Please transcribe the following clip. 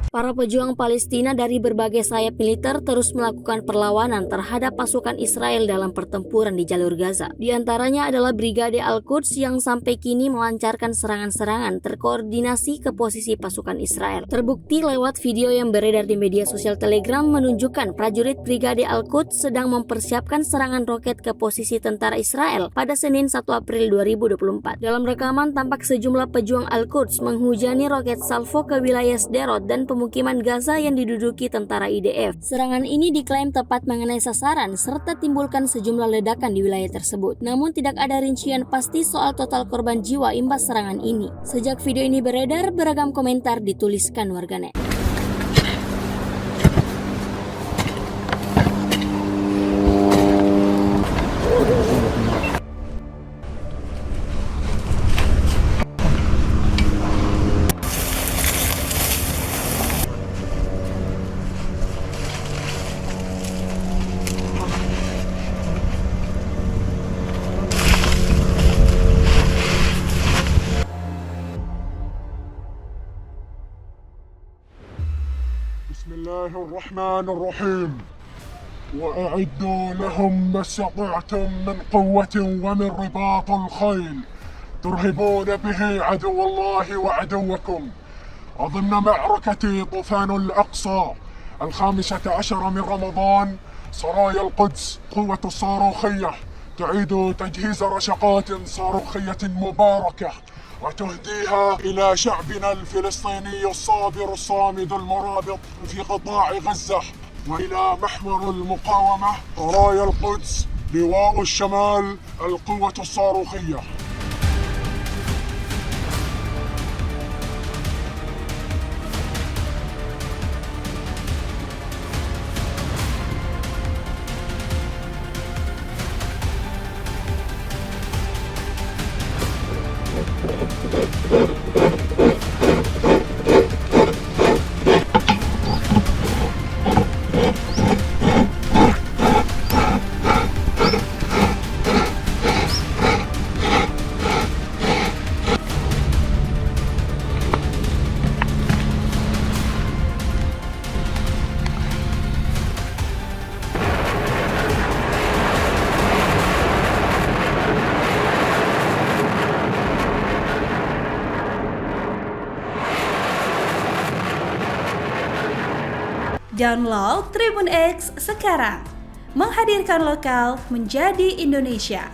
Para pejuang Palestina dari berbagai sayap militer terus melakukan perlawanan terhadap pasukan Israel dalam pertempuran di jalur Gaza. Di antaranya adalah Brigade Al-Quds yang sampai kini melancarkan serangan-serangan terkoordinasi ke posisi pasukan Israel. Terbukti lewat video yang beredar di media sosial Telegram menunjukkan prajurit Brigade Al-Quds sedang mempersiapkan serangan roket ke posisi tentara Israel pada Senin 1 April 2024. Dalam rekaman tampak sejumlah pejuang Al-Quds menghujani roket salvo ke wilayah Sderot dan pemukiman Gaza yang diduduki tentara IDF. Serangan ini diklaim tepat mengenai sasaran serta timbulkan sejumlah ledakan di wilayah tersebut. Namun tidak ada rincian pasti soal total korban jiwa imbas serangan ini. Sejak video ini beredar, beragam komentar dituliskan warganet. بسم الله الرحمن الرحيم وأعدوا لهم ما استطعتم من قوة ومن رباط الخيل ترهبون به عدو الله وعدوكم ضمن معركة طوفان الأقصى 15 من رمضان. سرايا القدس قوة الصاروخية تعيد تجهيز رشقات صاروخية مباركة وتهديها إلى شعبنا الفلسطيني الصابر الصامد المرابط في قطاع غزة وإلى محور المقاومة راية القدس لواء الشمال القوة الصاروخية. Download Tribun X sekarang, menghadirkan lokal menjadi Indonesia.